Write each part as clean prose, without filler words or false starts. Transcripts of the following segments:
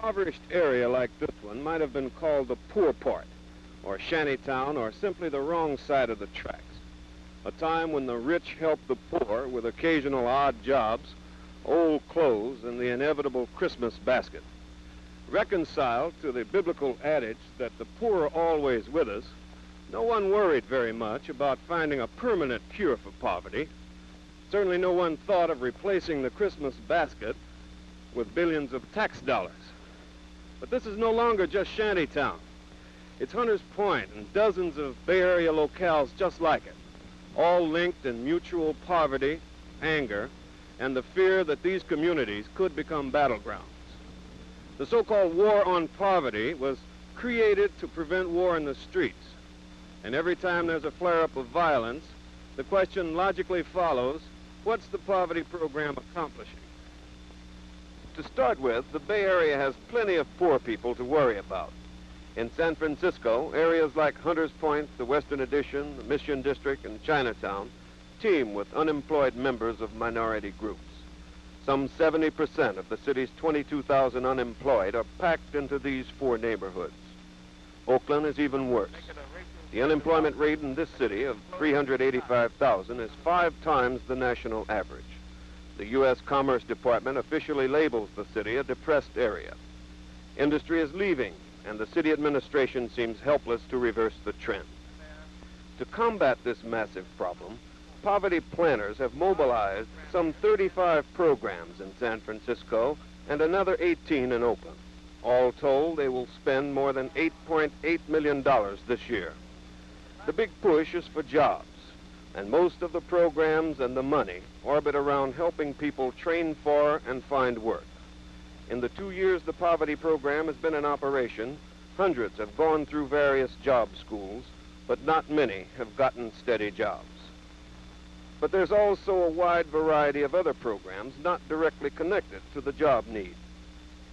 impoverished area like this one might have been called the poor part, or shantytown, or simply the wrong side of the tracks. A time when the rich helped the poor with occasional odd jobs, old clothes, and the inevitable Christmas basket. Reconciled to the biblical adage that the poor are always with us, no one worried very much about finding a permanent cure for poverty. Certainly no one thought of replacing the Christmas basket with billions of tax dollars. But this is no longer just Shantytown. It's Hunters Point and dozens of Bay Area locales just like it, all linked in mutual poverty, anger, and the fear that these communities could become battlegrounds. The so-called war on poverty was created to prevent war in the streets. And every time there's a flare-up of violence, the question logically follows, what's the poverty program accomplishing? To start with, the Bay Area has plenty of poor people to worry about. In San Francisco, areas like Hunters Point, the Western Addition, the Mission District, and Chinatown teem with unemployed members of minority groups. Some 70% of the city's 22,000 unemployed are packed into these four neighborhoods. Oakland is even worse. The unemployment rate in this city of 385,000 is 5 times the national average. The U.S. Commerce Department officially labels the city a depressed area. Industry is leaving, and the city administration seems helpless to reverse the trend. To combat this massive problem, poverty planners have mobilized some 35 programs in San Francisco and another 18 in Oakland. All told, they will spend more than $8.8 million this year. The big push is for jobs, and most of the programs and the money orbit around helping people train for and find work. In the 2 years the poverty program has been in operation, hundreds have gone through various job schools, but not many have gotten steady jobs. But there's also a wide variety of other programs not directly connected to the job need.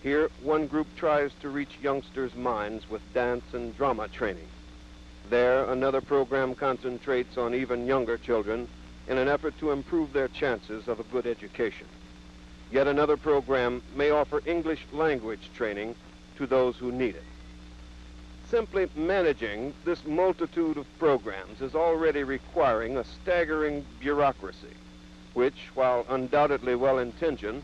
Here, one group tries to reach youngsters' minds with dance and drama training. There, another program concentrates on even younger children in an effort to improve their chances of a good education. Yet another program may offer English language training to those who need it. Simply managing this multitude of programs is already requiring a staggering bureaucracy, which, while undoubtedly well-intentioned,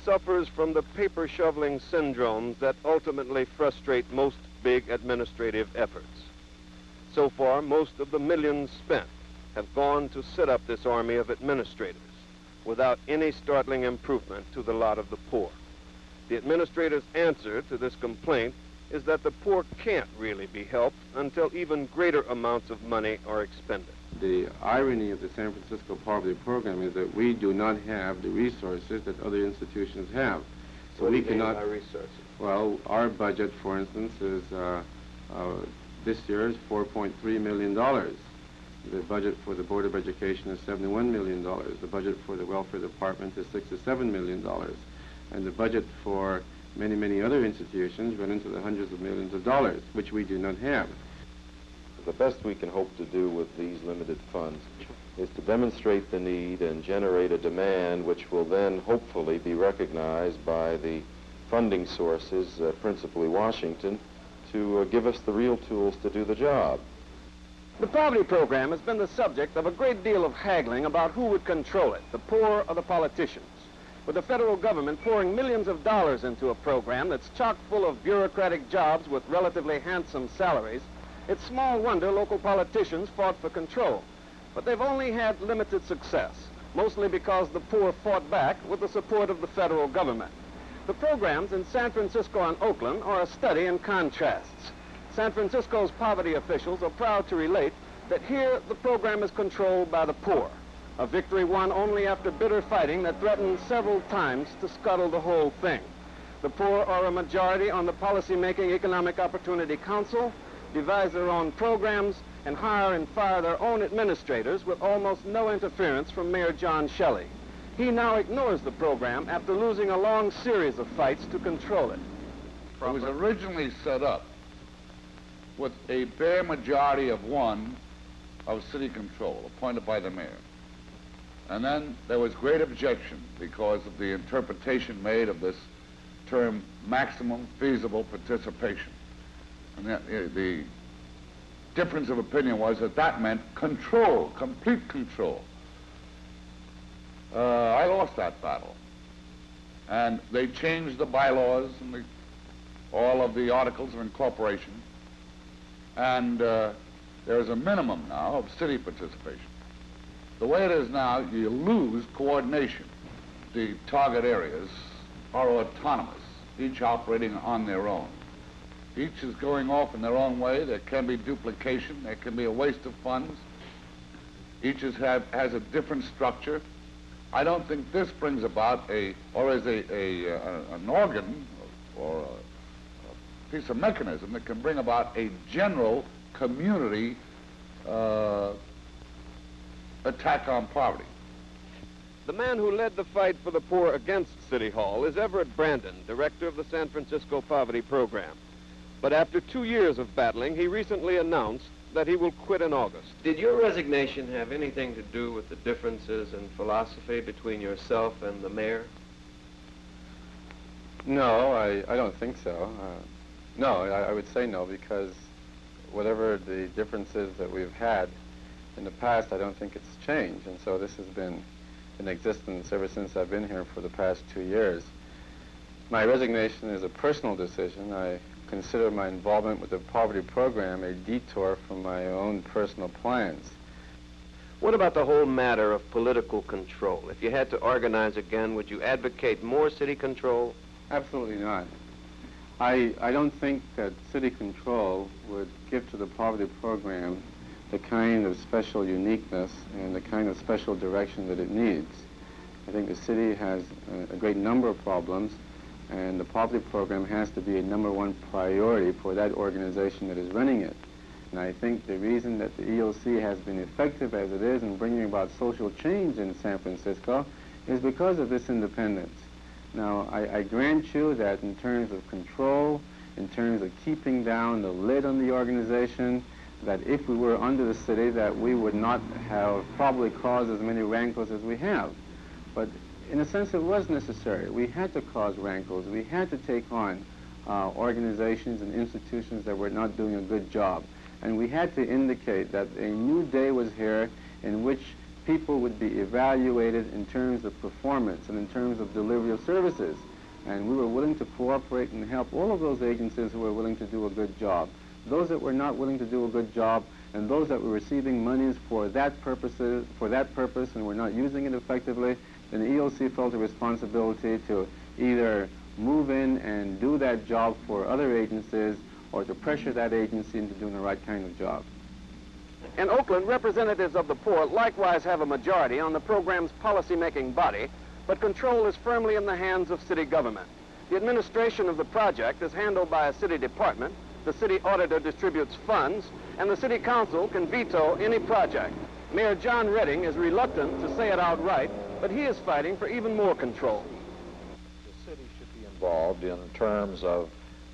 suffers from the paper-shoveling syndromes that ultimately frustrate most big administrative efforts. So far, most of the millions spent have gone to set up this army of administrators without any startling improvement to the lot of the poor. The administrators' answer to this complaint is that the poor can't really be helped until even greater amounts of money are expended. The irony of the San Francisco poverty program is that we do not have the resources that other institutions have. So we cannot. What do you mean by resources? Well, our budget, for instance, is this year is $4.3 million. The budget for the Board of Education is $71 million. The budget for the Welfare Department is $6 to $7 million. And the budget for many, many other institutions run into the hundreds of millions of dollars, which we do not have. The best we can hope to do with these limited funds is to demonstrate the need and generate a demand which will then hopefully be recognized by the funding sources, principally Washington, to give us the real tools to do the job. The poverty program has been the subject of a great deal of haggling about who would control it, the poor or the politicians. With the federal government pouring millions of dollars into a program that's chock full of bureaucratic jobs with relatively handsome salaries, it's small wonder local politicians fought for control. But they've only had limited success, mostly because the poor fought back with the support of the federal government. The programs in San Francisco and Oakland are a study in contrasts. San Francisco's poverty officials are proud to relate that here the program is controlled by the poor, a victory won only after bitter fighting that threatened several times to scuttle the whole thing. The poor are a majority on the Policymaking Economic Opportunity Council, devise their own programs, and hire and fire their own administrators with almost no interference from Mayor John Shelley. He now ignores the program after losing a long series of fights to control it. It was originally set up with a bare majority of 1 of city control, appointed by the mayor. And then there was great objection because of the interpretation made of this term maximum feasible participation. And the difference of opinion was that that meant control, complete control. I lost that battle. And they changed the bylaws and all of the articles of incorporation. And there's a minimum now of city participation. The way it is now, you lose coordination. The target areas are autonomous, each operating on their own. Each is going off in their own way. There can be duplication. There can be a waste of funds. Each has a different structure. I don't think this brings about an organ or a piece of mechanism that can bring about a general community attack on poverty. The man who led the fight for the poor against City Hall is Everett Brandon, director of the San Francisco Poverty Program. But after 2 years of battling, he recently announced that he will quit in August. Did your resignation have anything to do with the differences in philosophy between yourself and the mayor? No, I don't think so. No, I would say no, because whatever the differences that we've had in the past, I don't think it's changed. And so this has been in existence ever since I've been here for the past 2 years. My resignation is a personal decision. I consider my involvement with the poverty program a detour from my own personal plans. What about the whole matter of political control? If you had to organize again, would you advocate more city control? Absolutely not. I don't think that city control would give to the poverty program the kind of special uniqueness and the kind of special direction that it needs. I think the city has a great number of problems, and the poverty program has to be a #1 priority for that organization that is running it. And I think the reason that the EOC has been effective as it is in bringing about social change in San Francisco is because of this independence. Now, I grant you that in terms of control, in terms of keeping down the lid on the organization, that if we were under the city, that we would not have probably caused as many rankles as we have. But in a sense, it was necessary. We had to cause rankles. We had to take on organizations and institutions that were not doing a good job. And we had to indicate that a new day was here in which people would be evaluated in terms of performance and in terms of delivery of services. And we were willing to cooperate and help all of those agencies who were willing to do a good job. Those that were not willing to do a good job, and those that were receiving monies for that purpose and were not using it effectively, then the EOC felt a responsibility to either move in and do that job for other agencies or to pressure that agency into doing the right kind of job. In Oakland, representatives of the poor likewise have a majority on the program's policy-making body, but control is firmly in the hands of city government. The administration of the project is handled by a city department, the city auditor distributes funds, and the city council can veto any project. Mayor John Redding is reluctant to say it outright, but he is fighting for even more control. The city should be involved in terms of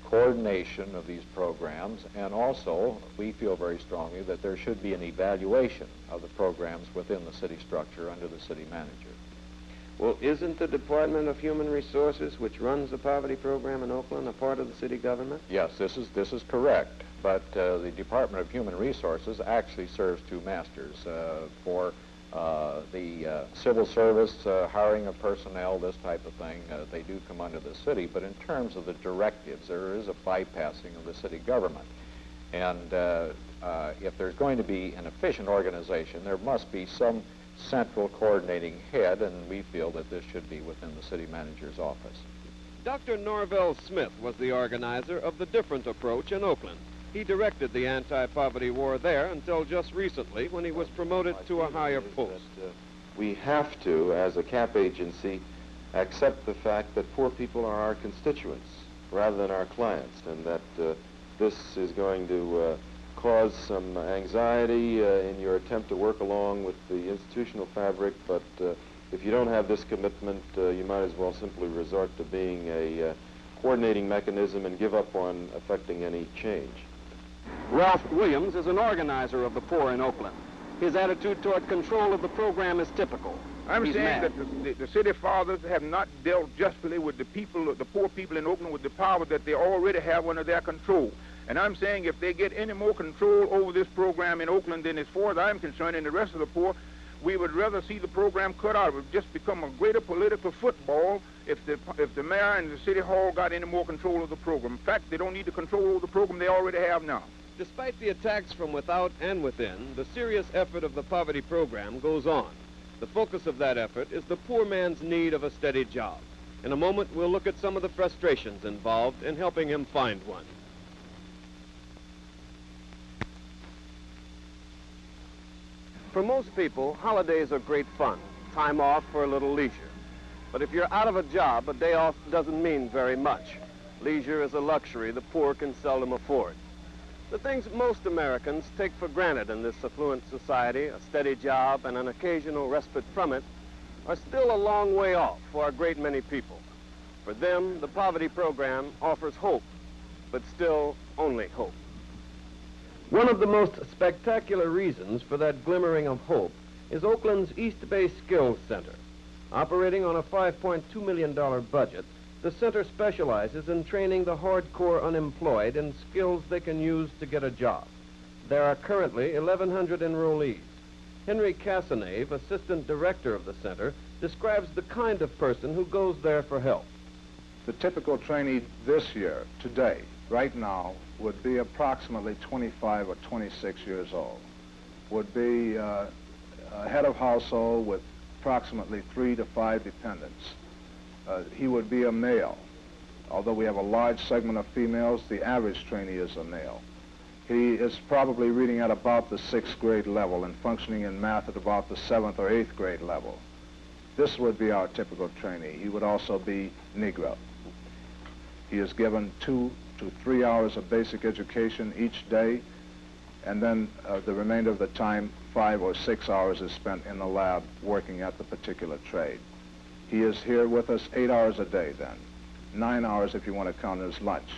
coordination of these programs, and also we feel very strongly that there should be an evaluation of the programs within the city structure under the city manager. Well, isn't the Department of Human Resources, which runs the poverty program in Oakland, a part of the city government? Yes, this is correct, but the Department of Human Resources actually serves two masters for the civil service, hiring of personnel, this type of thing. They do come under the city, but in terms of the directives, there is a bypassing of the city government. And if there's going to be an efficient organization, there must be some central coordinating head, and we feel that this should be within the city manager's office. Dr. Norvell Smith was the organizer of the different approach in Oakland. He directed the anti-poverty war there until just recently when he was promoted to a higher post. We have to, as a CAP agency, accept the fact that poor people are our constituents rather than our clients, and that this is going to cause some anxiety in your attempt to work along with the institutional fabric, but if you don't have this commitment, you might as well simply resort to being a coordinating mechanism and give up on affecting any change. Ralph Williams is an organizer of the poor in Oakland. His attitude toward control of the program is typical, I'm He's saying mad. that the city fathers have not dealt justly with the people, the poor people in Oakland, with the power that they already have under their control. And I'm saying if they get any more control over this program in Oakland, then as far as I'm concerned, and the rest of the poor, we would rather see the program cut out. It would just become a greater political football if the mayor and the city hall got any more control of the program. In fact, they don't need to control over the program they already have now. Despite the attacks from without and within, the serious effort of the poverty program goes on. The focus of that effort is the poor man's need of a steady job. In a moment, we'll look at some of the frustrations involved in helping him find one. For most people, holidays are great fun, time off for a little leisure. But if you're out of a job, a day off doesn't mean very much. Leisure is a luxury the poor can seldom afford. The things most Americans take for granted in this affluent society, a steady job and an occasional respite from it, are still a long way off for a great many people. For them, the poverty program offers hope, but still only hope. One of the most spectacular reasons for that glimmering of hope is Oakland's East Bay Skills Center. Operating on a $5.2 million budget, the center specializes in training the hardcore unemployed in skills they can use to get a job. There are currently 1,100 enrollees. Henry Casanave, assistant director of the center, describes the kind of person who goes there for help. The typical trainee this year, today, right now, would be approximately 25 or 26 years old. Would be a head of household with approximately 3 to 5 dependents. He would be a male. Although we have a large segment of females, the average trainee is a male. He is probably reading at about the 6th grade level and functioning in math at about the 7th or 8th grade level. This would be our typical trainee. He would also be Negro. He is given 2 to 3 hours of basic education each day, and then the remainder of the time, 5 or 6 hours is spent in the lab working at the particular trade. He is here with us 8 hours a day then, 9 hours if you want to count his lunch.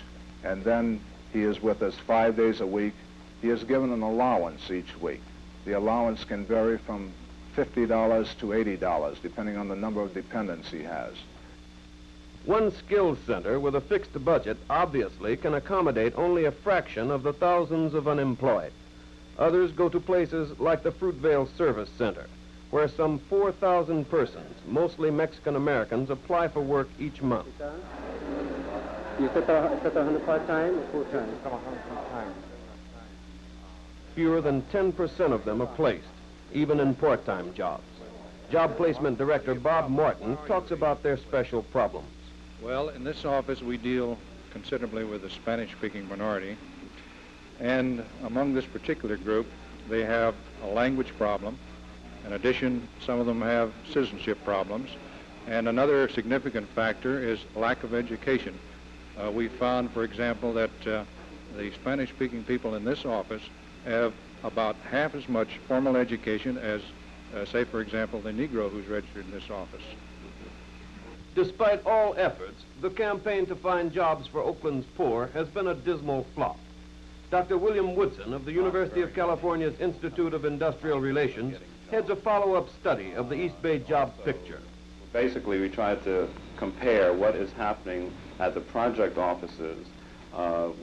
And then he is with us 5 days a week. He is given an allowance each week. The allowance can vary from $50 to $80, depending on the number of dependents he has. One skills center with a fixed budget obviously can accommodate only a fraction of the thousands of unemployed. Others go to places like the Fruitvale Service Center, where some 4,000 persons, mostly Mexican Americans, apply for work each month. You set on part-time or full-time? Fewer than 10% of them are placed, even in part-time jobs. Job Placement Director Bob Morton talks about their special problems. Well, in this office we deal considerably with the Spanish-speaking minority, and among this particular group they have a language problem. In addition, some of them have citizenship problems, and another significant factor is lack of education. We found, for example, that the Spanish-speaking people in this office have about half as much formal education as, say, for example, the Negro who's registered in this office. Despite all efforts, the campaign to find jobs for Oakland's poor has been a dismal flop. Dr. William Woodson of the University of California's Institute of Industrial Relations heads a follow-up study of the East Bay job picture. Basically, we tried to compare what is happening at the project offices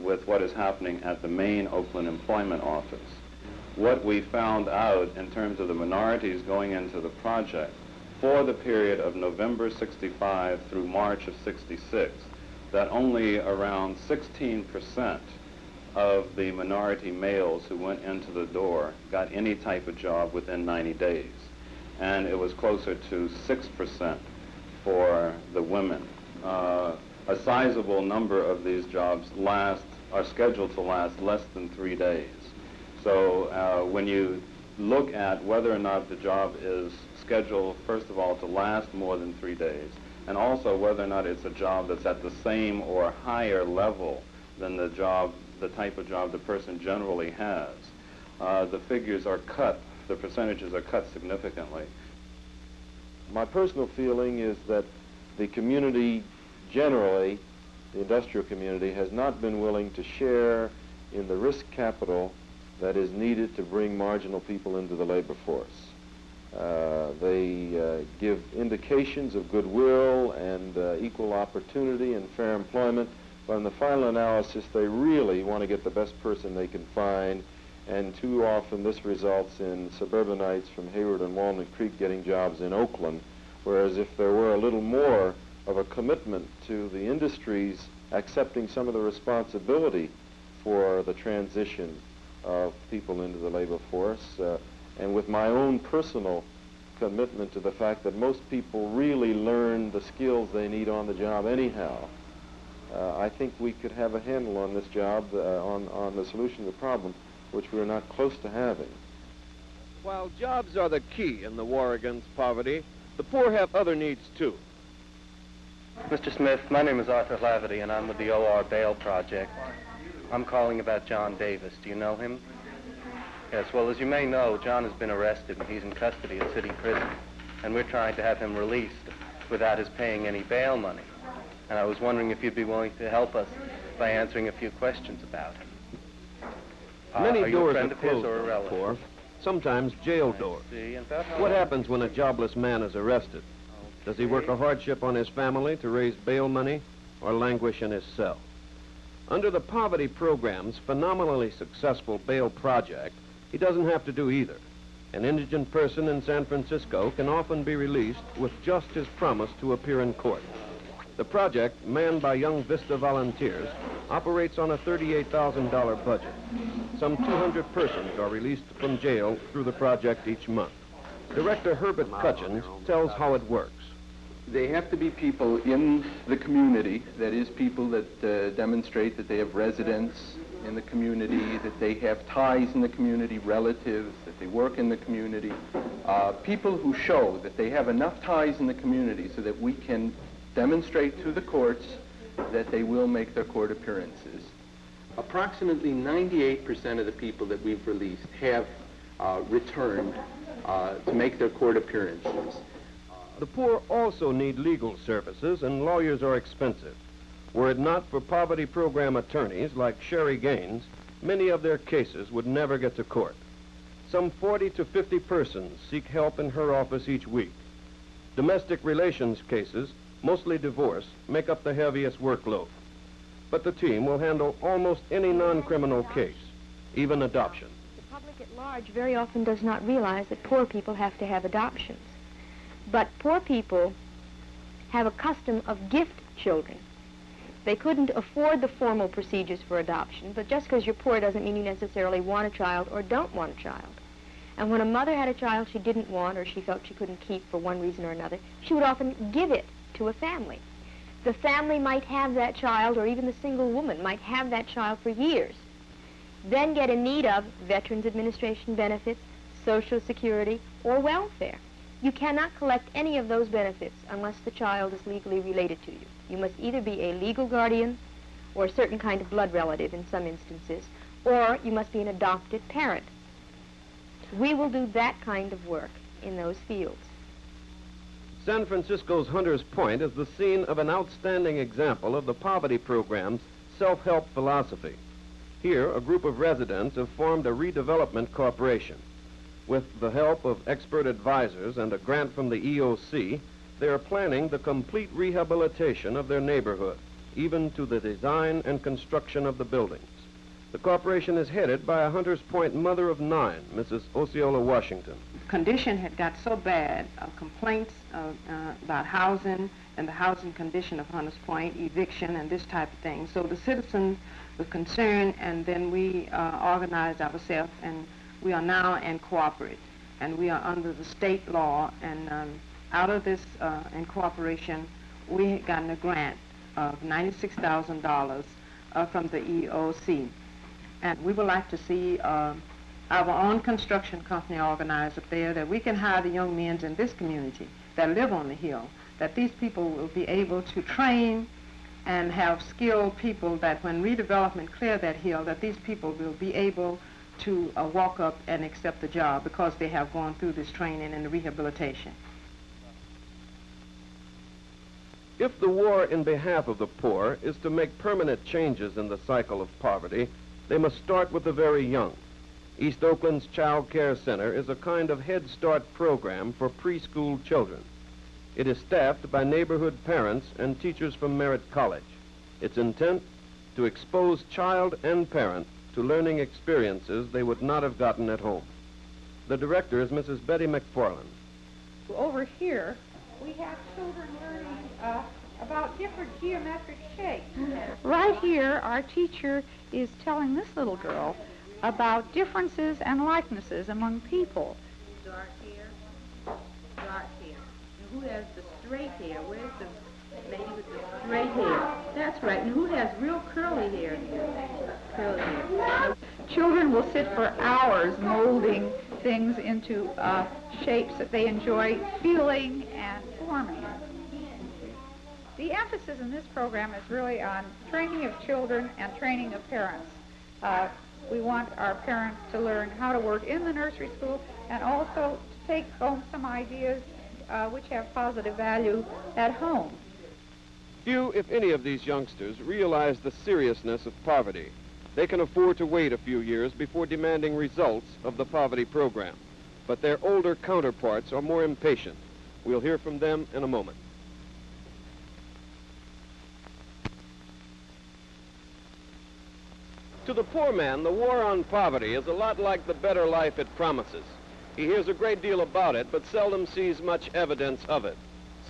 with what is happening at the main Oakland employment office. What we found out in terms of the minorities going into the project for the period of November 65 through March of 66, that only around 16% of the minority males who went into the door got any type of job within 90 days. And it was closer to 6% for the women. A sizable number of these jobs are scheduled to last less than 3 days. So when you look at whether or not the job is scheduled, first of all, to last more than 3 days, and also whether or not it's a job that's at the same or higher level than the type of job the person generally has, the figures are cut, the percentages are cut significantly. My personal feeling is that the community generally, the industrial community, has not been willing to share in the risk capital that is needed to bring marginal people into the labor force. They give indications of goodwill and equal opportunity and fair employment, but in the final analysis, they really want to get the best person they can find, and too often this results in suburbanites from Hayward and Walnut Creek getting jobs in Oakland, whereas if there were a little more of a commitment to the industries accepting some of the responsibility for the transition of people into the labor force, and with my own personal commitment to the fact that most people really learn the skills they need on the job anyhow, I think we could have a handle on this job, on the solution to the problem, which we're not close to having. While jobs are the key in the war against poverty, the poor have other needs too. Mr. Smith, my name is Arthur Laverty, and I'm with the OR Bail Project. I'm calling about John Davis. Do you know him? Yes, well, as you may know, John has been arrested, and he's in custody at city prison, and we're trying to have him released without his paying any bail money. And I was wondering if you'd be willing to help us by answering a few questions about him. Many are you doors a friend are of his closed or a to the relative? poor, sometimes jail doors. See, and about how What long- happens when a jobless man is arrested? Does he work a hardship on his family to raise bail money or languish in his cell? Under the poverty program's phenomenally successful bail project, he doesn't have to do either. An indigent person in San Francisco can often be released with just his promise to appear in court. The project, manned by Young Vista volunteers, operates on a $38,000 budget. Some 200 persons are released from jail through the project each month. Director Herbert Cutchins tells how it works. They have to be people in the community, that is, people that demonstrate that they have residence in the community, that they have ties in the community, relatives, that they work in the community, people who show that they have enough ties in the community so that we can demonstrate to the courts that they will make their court appearances. Approximately 98% of the people that we've released have returned to make their court appearances. The poor also need legal services, and lawyers are expensive. Were it not for poverty program attorneys like Sherry Gaines, many of their cases would never get to court. Some 40 to 50 persons seek help in her office each week. Domestic relations cases, mostly divorce, make up the heaviest workload. But the team will handle almost any non-criminal case, even adoption. The public at large very often does not realize that poor people have to have adoptions. But poor people have a custom of gift children. They couldn't afford the formal procedures for adoption, but just because you're poor doesn't mean you necessarily want a child or don't want a child. And when a mother had a child she didn't want or she felt she couldn't keep for one reason or another, she would often give it to a family. The family might have that child, or even the single woman might have that child for years, then get in need of Veterans Administration benefits, Social Security, or welfare. You cannot collect any of those benefits unless the child is legally related to you. You must either be a legal guardian or a certain kind of blood relative in some instances, or you must be an adopted parent. We will do that kind of work in those fields. San Francisco's Hunters Point is the scene of an outstanding example of the poverty program's self-help philosophy. Here, a group of residents have formed a redevelopment corporation. With the help of expert advisors and a grant from the EOC, they are planning the complete rehabilitation of their neighborhood, even to the design and construction of the buildings. The corporation is headed by a Hunters Point mother of 9, Mrs. Osceola Washington. Condition had got so bad of complaints about housing and the housing condition of Hunters Point, eviction and this type of thing. So the citizens were concerned, and then we organized ourselves, and we are now in cooperative, and we are under the state law, and out of this incorporation, we had gotten a grant of $96,000 from the EOC. And we would like to see our own construction company organized up there, that we can hire the young men in this community that live on the hill, that these people will be able to train and have skilled people, that when redevelopment clear that hill, that these people will be able to walk up and accept the job because they have gone through this training and the rehabilitation. If the war in behalf of the poor is to make permanent changes in the cycle of poverty, they must start with the very young. East Oakland's Child Care Center is a kind of Head Start program for preschool children. It is staffed by neighborhood parents and teachers from Merritt College. Its intent to expose child and parent to learning experiences they would not have gotten at home. The director is Mrs. Betty McFarland. Over here, we have children learning about different geometric shapes. Right here, our teacher is telling this little girl about differences and likenesses among people. Dark hair, dark hair. And who has the straight hair? Where's the lady with the straight hair? That's right. And who has real curly hair here? Curly hair. Children will sit for hours molding things into shapes that they enjoy feeling and forming. The emphasis in this program is really on training of children and training of parents. We want our parents to learn how to work in the nursery school and also to take home some ideas which have positive value at home. Few, if any, of these youngsters realize the seriousness of poverty. They can afford to wait a few years before demanding results of the poverty program. But their older counterparts are more impatient. We'll hear from them in a moment. To the poor man, the war on poverty is a lot like the better life it promises. He hears a great deal about it, but seldom sees much evidence of it.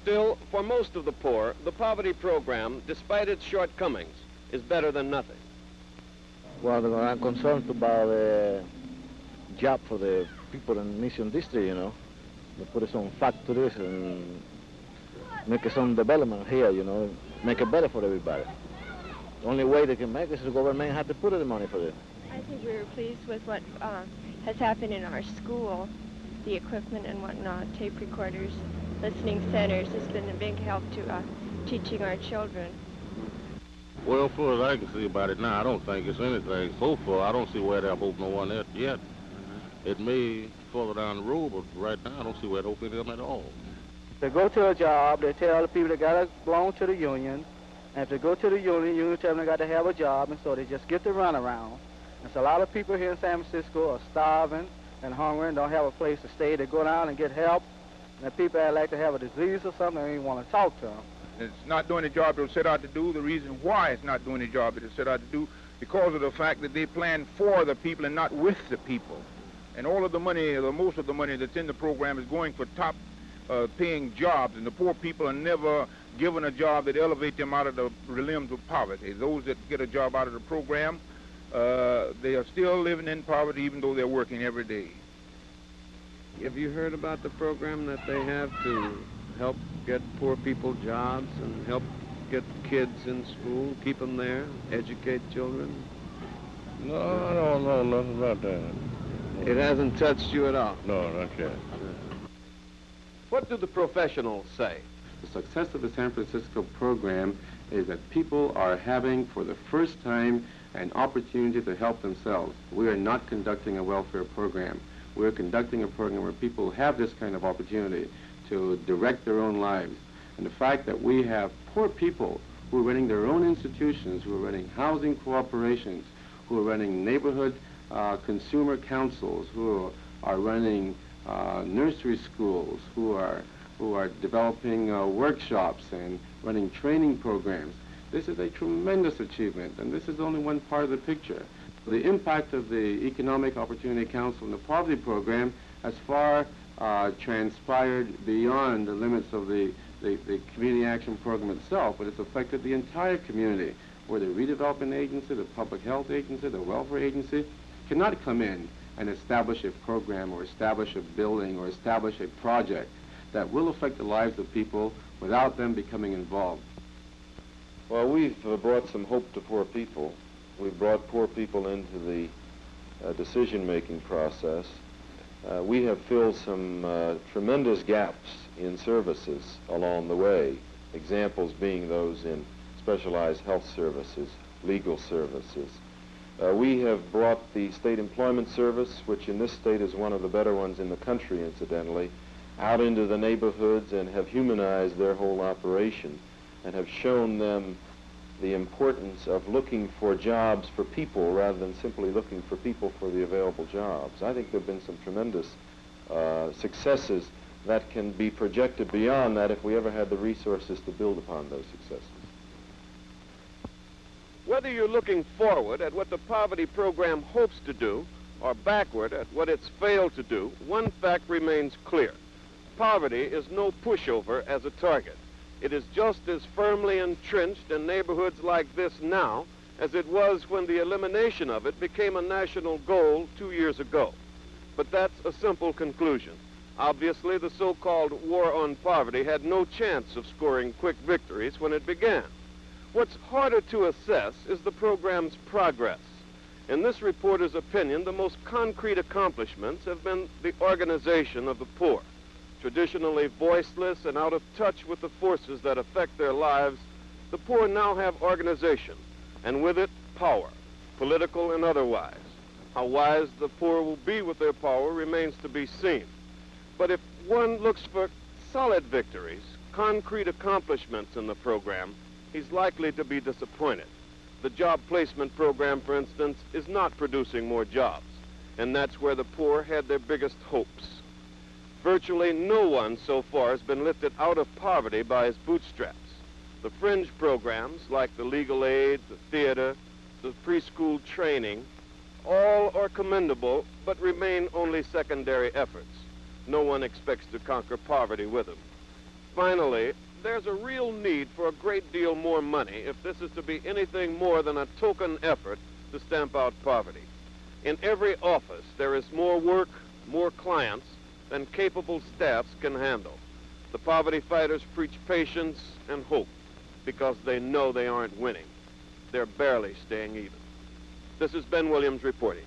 Still, for most of the poor, the poverty program, despite its shortcomings, is better than nothing. Well, I'm concerned about the job for the people in Mission District, you know. They put some factories and make some development here, you know, make it better for everybody. The only way they can make it is the government has to put the money for it. I think we were pleased with what has happened in our school, the equipment and whatnot, tape recorders, listening centers has been a big help to teaching our children. Well, far as I can see about it now, I don't think it's anything. So far, I don't see where they'll hope no one else yet. It may further down the road, but right now I don't see where they'll hope any of them at all. They go to a job, they tell the people they got to belong to the union, and if they go to the union tell them they got to have a job, and so they just get the runaround. And so a lot of people here in San Francisco are starving and hungry and don't have a place to stay. They go down and get help, and the people that like to have a disease or something, they don't want to talk to them. It's not doing the job it was set out to do. The reason why it's not doing the job it is set out to do, because of the fact that they plan for the people and not with the people. And all of the money, or most of the money that's in the program is going for top paying jobs, and the poor people are never given a job that elevates them out of the realms of poverty. Those that get a job out of the program, they are still living in poverty even though they're working every day. Have you heard about the program that they have to help get poor people jobs and help get kids in school, keep them there, educate children? No, I don't know nothing about that. It hasn't touched you at all? No, not yet. What do the professionals say? The success of the San Francisco program is that people are having, for the first time, an opportunity to help themselves. We are not conducting a welfare program. We're conducting a program where people have this kind of opportunity to direct their own lives. And the fact that we have poor people who are running their own institutions, who are running housing cooperations, who are running neighborhood consumer councils, who are running nursery schools, who are developing workshops and running training programs. This is a tremendous achievement, and this is only one part of the picture. The impact of the Economic Opportunity Council and the poverty program has far transpired beyond the limits of the community action program itself, but it's affected the entire community, where the redevelopment agency, the public health agency, the welfare agency cannot come in and establish a program or establish a building or establish a project that will affect the lives of people without them becoming involved. Well, we've brought some hope to poor people. We've brought poor people into the decision-making process. We have filled some tremendous gaps in services along the way, examples being those in specialized health services, legal services. We have brought the State Employment Service, which in this state is one of the better ones in the country, incidentally, out into the neighborhoods and have humanized their whole operation and have shown them the importance of looking for jobs for people rather than simply looking for people for the available jobs. I think there have been some tremendous successes that can be projected beyond that if we ever had the resources to build upon those successes. Whether you're looking forward at what the poverty program hopes to do or backward at what it's failed to do, one fact remains clear. Poverty is no pushover as a target. It is just as firmly entrenched in neighborhoods like this now as it was when the elimination of it became a national goal 2 years ago. But that's a simple conclusion. Obviously, the so-called war on poverty had no chance of scoring quick victories when it began. What's harder to assess is the program's progress. In this reporter's opinion, the most concrete accomplishments have been the organization of the poor. Traditionally voiceless and out of touch with the forces that affect their lives, the poor now have organization, and with it, power, political and otherwise. How wise the poor will be with their power remains to be seen. But if one looks for solid victories, concrete accomplishments in the program, he's likely to be disappointed. The job placement program, for instance, is not producing more jobs, and that's where the poor had their biggest hopes. Virtually no one so far has been lifted out of poverty by his bootstraps. The fringe programs, like the legal aid, the theater, the preschool training, all are commendable, but remain only secondary efforts. No one expects to conquer poverty with them. Finally, there's a real need for a great deal more money if this is to be anything more than a token effort to stamp out poverty. In every office, there is more work, more clients than capable staffs can handle. The poverty fighters preach patience and hope because they know they aren't winning. They're barely staying even. This is Ben Williams reporting.